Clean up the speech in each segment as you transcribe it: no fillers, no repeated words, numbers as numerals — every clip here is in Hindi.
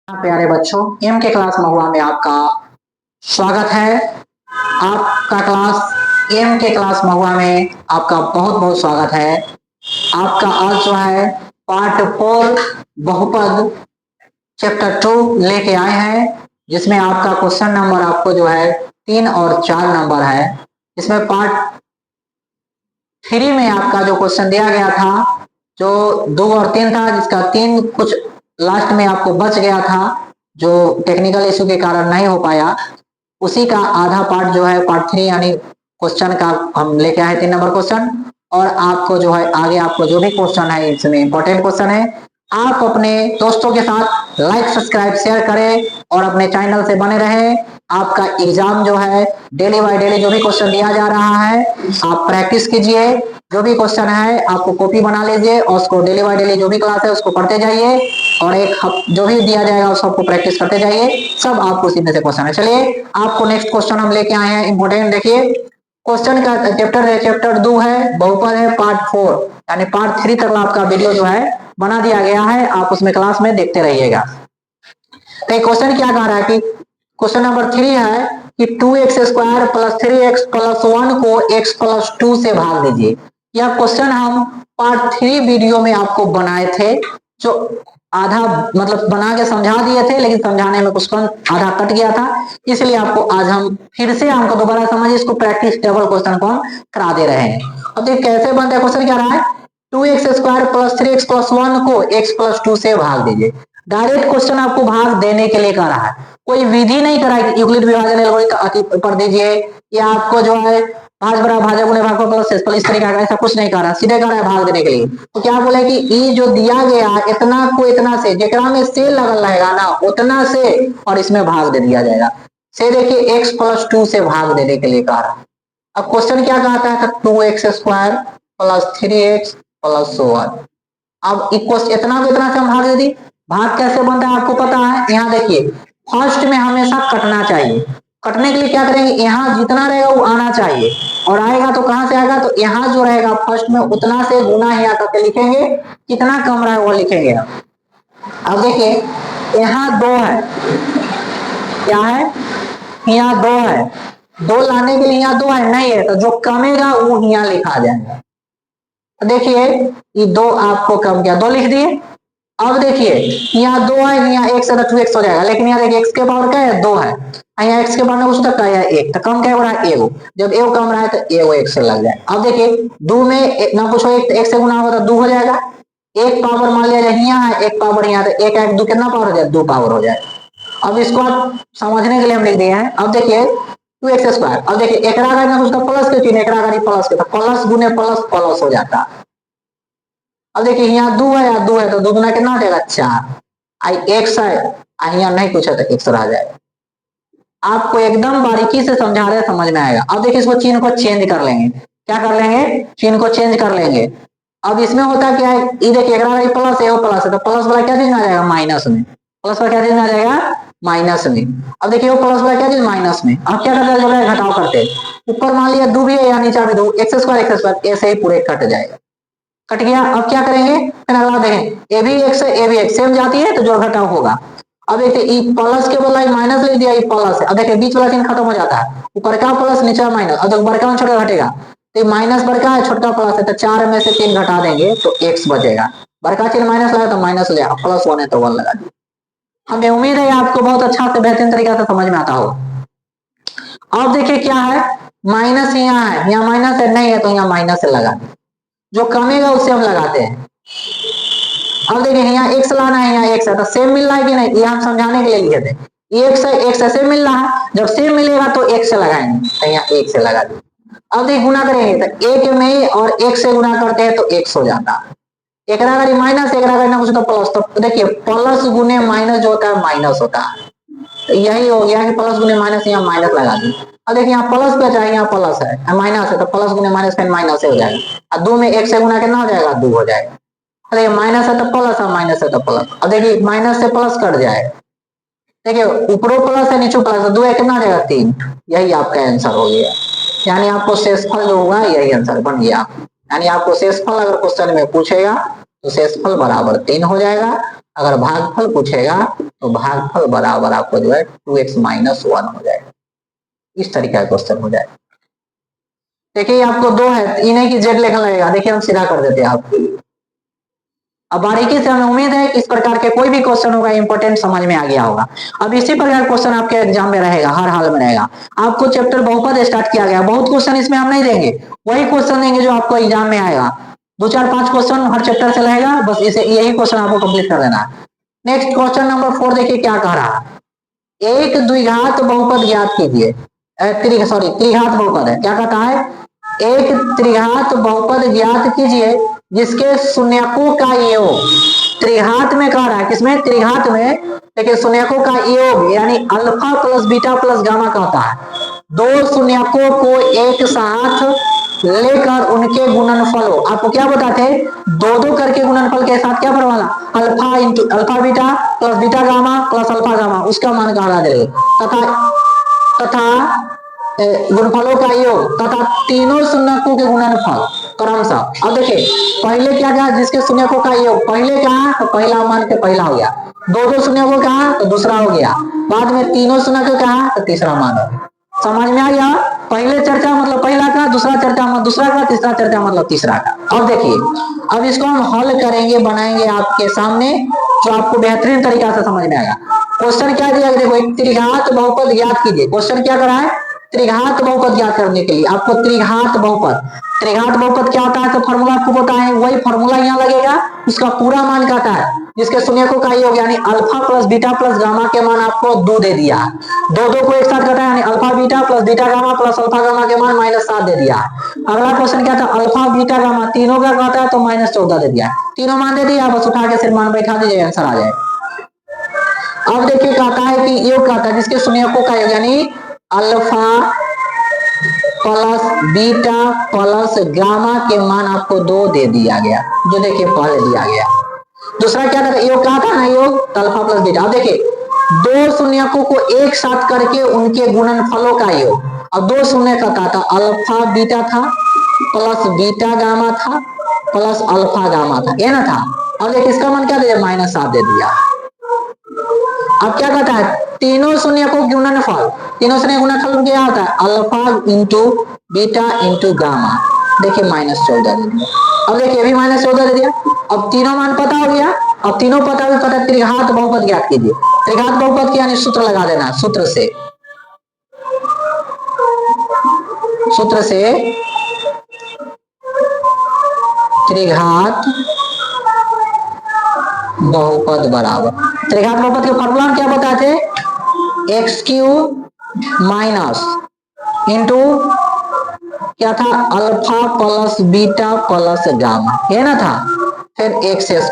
प्यारे बच्चों, एम के क्लास महुआ में आपका स्वागत है। आपका क्लास एम के क्लास महुआ में आपका बहुत बहुत स्वागत है। आपका आज जो है पार्ट 4 बहुपद चैप्टर 2 लेके आए हैं, जिसमें आपका क्वेश्चन नंबर आपको जो है 3 और 4 नंबर है। इसमें पार्ट 3 में आपका जो क्वेश्चन दिया गया था जो 2 और 3 था, जिसका 3 कुछ लास्ट में आपको बच गया था जो टेक्निकल इशू के कारण नहीं हो पाया, उसी का आधा पार्ट जो है पार्ट 3 यानी क्वेश्चन का हम लेके आए 3 नंबर क्वेश्चन। और आपको जो है आगे आपको जो भी क्वेश्चन है इसमें इंपॉर्टेंट क्वेश्चन है, आप अपने दोस्तों के साथ लाइक सब्सक्राइब शेयर करें और अपने चैनल से बने रहें। आपका एग्जाम जो है डेली बाय डेली जो भी क्वेश्चन दिया जा रहा है आप प्रैक्टिस कीजिए। जो भी क्वेश्चन है आपको कॉपी बना लीजिए और उसको डेली बाय डेली जो भी क्लास है उसको पढ़ते जाइए और जो भी दिया जाएगा उस सबको प्रैक्टिस करते जाइए। सब आपको सीधे से क्वेश्चन है। चलिए आपको नेक्स्ट क्वेश्चन हम लेके आए हैं इंपॉर्टेंट। देखिए क्वेश्चन का चैप्टर 2 है, बहुपद है पार्ट 4 यानी पार्ट 3 तक आपका वीडियो जो है बना दिया गया है, आप उसमें क्लास में देखते रहिएगा। तो क्वेश्चन क्या कह रहा है कि क्वेश्चन नंबर 3 है कि 2x square plus 3x plus 1 को x प्लस 2 से भाग दीजिए। यह क्वेश्चन हम पार्ट 3 वीडियो में आपको बनाए थे, जो आधा मतलब बना के समझा दिए थे, लेकिन समझाने में कुछ आधा कट गया था, इसलिए आपको आज हम फिर से हमको दोबारा समझिए इसको प्रैक्टिस टेबल क्वेश्चन को हम करा दे रहे हैं। अब देखिए कैसे बनता है क्वेश्चन। क्या रहा है 2x square plus 3x plus 1 को x प्लस 2 से भाग दीजिए। डायरेक्ट क्वेश्चन आपको भाग देने के लिए कह रहा है, कोई विधि नहीं करा है कि यूक्लिड विभाजन एल्गोरिथम पढ़ दीजिए या आपको जो है भाज बराबर भाजक गुणे भागफल प्लस शेषफल इस तरीके का ऐसा कुछ नहीं कर रहा, सीधे कर रहा है भाग देने के लिए। तो क्या बोले कि ये जो दिया गया इतना को इतना से जेकरा में से लगल रहेगा ना उतना से और इसमें भाग दे दिया जाएगा। से देखिए x प्लस 2 से भाग देने के लिए कह रहा है। अब क्वेश्चन क्या कहता है 2x square plus 3x plus 1। अब इतना को इतना से हम भाग दे दी। भाग कैसे बनता है आपको पता है। यहाँ देखिए फर्स्ट में हमेशा कटना चाहिए, कटने के लिए क्या करेंगे यहाँ जितना रहेगा वो आना चाहिए और आएगा तो कहां से आएगा, तो यहाँ जो रहेगा फर्स्ट में उतना से गुना यहाँ करके लिखेंगे, कितना कम रहा है वो लिखेंगे। अब देखिए यहाँ 2 है, क्या है यहाँ 2 है, 2 लाने के लिए यहाँ 2 है नहीं है, तो जो कमेगा वो यहाँ लिखा जाएगा। तो देखिए ये 2 आपको कम किया, 2 लिख दिए। अब देखिए यहाँ 2 है, यहाँ x है तो 2x हो जाएगा, लेकिन यहाँ देखिए x के पावर क्या है 2 है, यहाँ x के पावर में कुछ तक का है 1, तो कम क्या हो रहा है एगो, जब एगो कम रहा है तो एगो x से लग जाए। अब देखिए 2 में ना कुछ 1 से गुना होगा तो 2 हो जाएगा। एक पावर मान लिया जाए यहाँ है, एक पावर यहाँ, तो 1 2 कितना पावर हो जाए 2 पावर हो जाए। अब इसको आप समझने के लिए हम लिख दिए हैं। अब देखिए 2x स्क्वायर, अब देखिए एक उसका प्लस के चिन्ह, एक प्लस के, तो प्लस गुने प्लस प्लस हो जाता। अब देखिए यहाँ 2 है, यहाँ 2 है तो 2 गुना कितना हो जाएगा 4, आई x है यहाँ नहीं कुछ है तो x रह जाएगा। आपको एकदम बारीकी से समझा रहे समझ में आएगा। अब देखिए इसको चिन्ह को चेंज कर लेंगे, क्या कर लेंगे चिन्ह को चेंज कर लेंगे। अब इसमें होता क्या है ये देखिए प्लस है, प्लस है तो प्लस वाला क्या चीज में आ जाएगा माइनस में, प्लस वाला क्या चीज में आ जाएगा माइनस में। अब देखिए वो प्लस वाला क्या चीज माइनस में। अब क्या करते हैं घटाव करते हैं, ऊपर मान लिया 2 भी है या नीचे भी 2, x स्क्वायर ऐसे ही पूरे कट जाएगा, कट गया। अब क्या करेंगे फिर अगला देखें ए भी x है, ए भी x सेम जाती है तो जो घटाव होगा। अब देखिए ई प्लस के बदला माइनस लिख दिया, ई प्लस है। अब देखिए बीच वाला चिन्ह खत्म हो जाता है, ऊपर का प्लस नीचे माइनस। अब बड़का में छोटा घटेगा तो माइनस बड़का है छोटा प्लस है, तो 4 में से 3 घटा देंगे तो x बचेगा। बड़का चिन्ह माइनस लगा तो माइनस हो जाएगा, प्लस 1 है तो 1 लगा दिए। हमें उम्मीद है आपको बहुत अच्छा से बेहतरीन तरीका से समझ में आता हो। अब देखिए क्या है माइनस यहाँ है, यहाँ माइनस है नहीं है तो यहाँ माइनस से लगा दें, जो कमेगा उससे हम लगाते हैं। अब देखिए यहाँ x लाना है, यहाँ x है तो सेम मिल रहा है कि नहीं, ये हम समझाने के लिए लिखे थे। x है x से सेम मिल रहा है, जब सेम मिलेगा तो x से लगाएंगे तो यहाँ x से लगा देंगे। अब देखिए गुना करेंगे तो 1 में और 1 से गुना करते हैं तो x हो जाता है। एक माइनस एक ना कुछ तो प्लस, तो देखिए प्लस गुने माइनस जो होता है माइनस होता है, तो यही हो गया कि प्लस गुने माइनस, यहाँ माइनस लगा दी। अब देखिए यहाँ प्लस बचा है, यहाँ प्लस है माइनस है तो प्लस गुने माइनस फिर माइनस हो जाएगा। 2 में 1 से गुना कितना हो जाएगा 2 हो जाएगा। देखिए माइनस है तो प्लस है, माइनस है तो प्लस। अब देखिए माइनस से प्लस कट जाएगा, देखिए ऊपरों प्लस है नीचे प्लस है, 2 कितना हो जाएगा 3, यही आपका आंसर हो गया। यानी आपको शेषफल जो होगा यही आंसर बन गया। यानी आपको शेषफल अगर क्वेश्चन में पूछेगा तो शेषफल बराबर 3 हो जाएगा। अगर भागफल पूछेगा तो भागफल बराबर आपको जो है 2x माइनस 1 हो जाएगा। इस तरीके का क्वेश्चन हो जाएगा। देखिए आपको 2 है, इन्हें की जेड लिखना लगेगा। देखिए हम सीधा कर देते हैं आपके लिए। अब बारीकी से हमें उम्मीद है कि इस प्रकार के कोई भी क्वेश्चन होगा इंपॉर्टेंट समझ में आ गया होगा। अब इसी प्रकार क्वेश्चन आपके एग्जाम में रहेगा, हर हाल में रहेगा। आपको चैप्टर बहुपद स्टार्ट किया गया, बहुत क्वेश्चन इसमें हम नहीं देंगे, वही क्वेश्चन देंगे जो आपको एग्जाम में आएगा। 2 4 5 क्वेश्चन हर चैप्टर से रहेगा, बस इसे यही क्वेश्चन आपको कंप्लीट कर देना है। नेक्स्ट क्वेश्चन नंबर 4 देखिए क्या कह रहा है। एक द्विघात बहुपद ज्ञात कीजिए। त्रिघात बहुपद है, क्या कहता है, एक त्रिघात बहुपद ज्ञात कीजिए जिसके शून्यकों का योग, त्रिघात में कह रहा है, किसमें, त्रिघात में, लेकिन शून्यकों का योग यानी alpha plus beta plus gamma कहता है। दो शून्यकों को एक साथ लेकर उनके गुणनफलों, आपको क्या बताते, दो दो करके गुणनफल के साथ क्या करवाना, alpha into alpha beta plus beta gamma plus alpha gamma, उसका मान कहा जाएगा तथा गुणनफलों का योग तथा तीनों शून्यकों के गुणनफल क्रमशः। अब देखिए पहले क्या कहा, जिसके शून्यकों का योग, पहले कहा तो पहला मान के पहला हो गया, दो शून्यकों कहा तो दूसरा हो गया, बाद में तीनों शून्यकों कहा तो तीसरा मान हो गया। समझ में आ गया, पहले चर्चा मतलब पहला का, दूसरा चर्चा मतलब दूसरा का, तीसरा चर्चा मतलब तीसरा का। अब देखिए अब इसको हम हल करेंगे, बनाएंगे आपके सामने, जो आपको बेहतरीन तरीका से समझ में आएगा। क्वेश्चन क्या दिया, देखो एक त्रिघात बहुपद ज्ञात कीजिए। क्वेश्चन क्या करा है, त्रिघात बहुपद ज्ञात करने के लिए आपको त्रिघात बहुपद क्या होता है, तो फॉर्मूला आपको पता है, वही फॉर्मूला यहाँ लगेगा, उसका पूरा मान कहता है जिसके शून्यकों का योग यानी alpha plus beta plus gamma के मान आपको 2 दे दिया, दो को एक साथ कहता है, यानी alpha beta plus beta gamma plus alpha gamma के मान -7 दे दिया। अगला क्वेश्चन क्या था, अल्फा बीटा गामा तीनों का कहता है तो -14 दे दिया, तीनों मान दे दिया, बस उठा के सिर्फ मान बैठा दीजिए, आंसर आ जाएगा। अब देखिए कहता है कि योग कहता है जिसके शून्यकों का योग यानी alpha plus beta plus gamma के मान आपको 2 दे दिया गया, जो देखिए पहले दिया गया। दूसरा क्या था, योग कहा था ना, योग अल्फा प्लस बीटा। अब देखिए दो शून्यकों को एक साथ करके उनके गुणनफलों का योग, अब दो शून्य का था, अल्फा बीटा था प्लस बीटा गामा था प्लस अल्फा गामा था, ये ना था। अब देखिए इसका मान क्या दे दिया, -7 दे दिया। अब क्या कहता है, तीनों शून्य को गुणनफल, तीनों शून्य गुणनफल क्या होता है, alpha into beta into gamma, देखिए -14 दे दिया। अब देखिए भी -14 दे दिया। अब तीनों मान पता हो गया, अब तीनों पता त्रिघात बहुपद ज्ञात कीजिए। त्रिघात बहुपद के यानी सूत्र लगा देना, सूत्र से त्रिघात बहुपद बराबर, त्रिघात बहुपद के फॉर्मूला क्या बताते, x³ माइनस इंटू क्या था, alpha plus beta plus gamma, ये ना था, फिर x²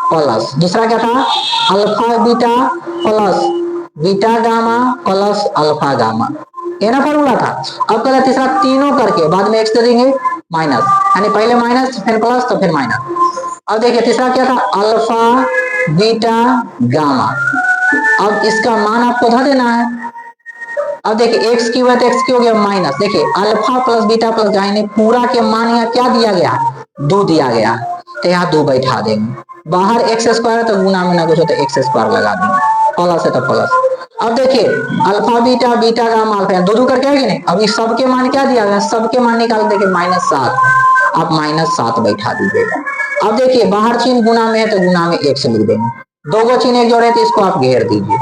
प्लस दूसरा क्या था, alpha beta plus beta gamma plus alpha gamma, ये ना फॉर्मूला था। अब कहता तीसरा तीनों करके बाद में x दे देंगे माइनस, यानी पहले माइनस फिर प्लस तो फिर माइनस। अब देखिए तीसरा क्या था, अल्फा बीटा गामा, अब इसका मान आपको धर देना है। अब देखिए x की वजह x की हो गया माइनस, देखिए alpha plus beta plus gamma, यानी पूरा के मान यहाँ क्या दिया गया, 2 दिया गया, तो यहाँ 2 बैठा देंगे, बाहर x² है तो गुना में ना कुछ हो तो x² लगा देंगे, प्लस है तो प्लस। अब देखिए alpha beta beta gamma alpha 2 करके आएगी नहीं, अब इस सबके मान क्या दिया गया, सबके मान निकाल, देखिए -7, आप -7 बैठा दीजिएगा। अब देखिए बाहर चिन्ह गुना में है तो गुना में 1 से लिख देंगे, 2 को चिन्ह एक जोड़े तो इसको आप घेर दीजिए।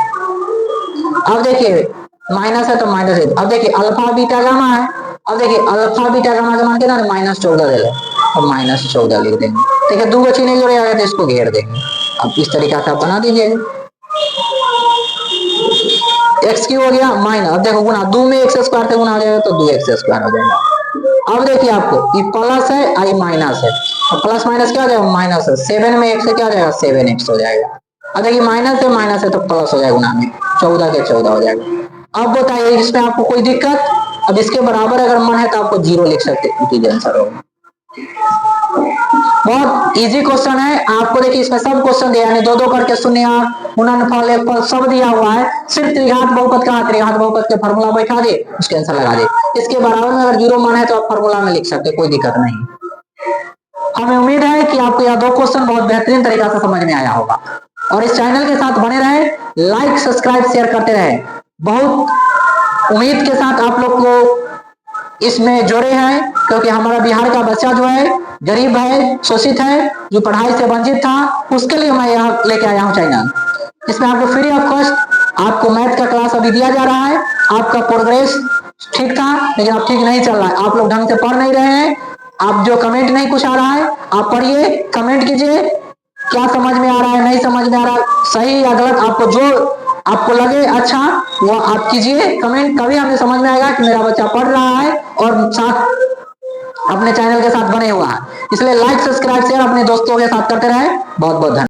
अब देखिए माइनस है तो माइनस है, अब देखिए अल्फा बीटा गामा है, अब देखिए अल्फा बीटा गामा का मान कितना है, -14 दे ले, अब -14 लिख देंगे, देखिए 2 को चिन्ह एक जोड़े आ गए तो इसको घेर देंगे। अब इस तरीका से आप बना दीजिए, x³ हो गया माइनस, अब देखो गुना 2 में x² से गुना हो जाएगा तो 2x² हो जाएगा। अब देखिए आपको ये प्लस है आई माइनस है, प्लस माइनस क्या हो जाएगा, माइनस है, 7 में x से क्या हो जाएगा, 7x हो जाएगा। अब देखिए माइनस है तो प्लस हो जाएगा, गुना में 14 के 14 हो जाएगा। अब बताइए इसमें आपको कोई दिक्कत, अब इसके बराबर अगर मन है तो आपको 0 लिख सकते हैं, आंसर होगा। बहुत इजी क्वेश्चन है, आपको देखिए इसमें सब क्वेश्चन दिया है, 2 करके शून्य गुणनफल सब दिया हुआ है, सिर्फ त्रिघात बहुपद का, त्रिघात बहुपद के फॉर्मूला बैठा दे, उसके आंसर लगा दे। इसके बराबर में अगर 0 मान है तो आप फॉर्मूला में लिख सकते, कोई दिक्कत नहीं। हमें उम्मीद है कि आपको यह 2 क्वेश्चन बहुत बेहतरीन तरीका से समझ में आया होगा। और इस चैनल के साथ बने रहे, लाइक सब्सक्राइब शेयर करते रहे। बहुत उम्मीद के साथ आप लोग को इसमें जोड़े हैं, क्योंकि हमारा बिहार का बच्चा जो है गरीब है, शोषित है, जो पढ़ाई से वंचित था, उसके लिए मैं यहाँ लेके आया हूँ चैनल। इसमें आपको फ्री ऑफ कॉस्ट आपको मैथ का क्लास अभी दिया जा रहा है। आपका प्रोग्रेस ठीक था, लेकिन अब ठीक नहीं चल रहा है, आप लोग ढंग से पढ़ नहीं रहे हैं। आप जो कमेंट नहीं कुछ आ रहा है, आप पढ़िए, कमेंट कीजिए, क्या समझ में आ रहा है, नहीं समझ में आ रहा, सही या गलत, आपको जो आपको लगे अच्छा वो आप कीजिए कमेंट। कभी हमें समझ में आएगा कि मेरा बच्चा पढ़ रहा है और साथ अपने चैनल के साथ बने हुआ है। इसलिए लाइक सब्सक्राइब शेयर अपने दोस्तों के साथ करते रहे। बहुत बहुत धन्यवाद।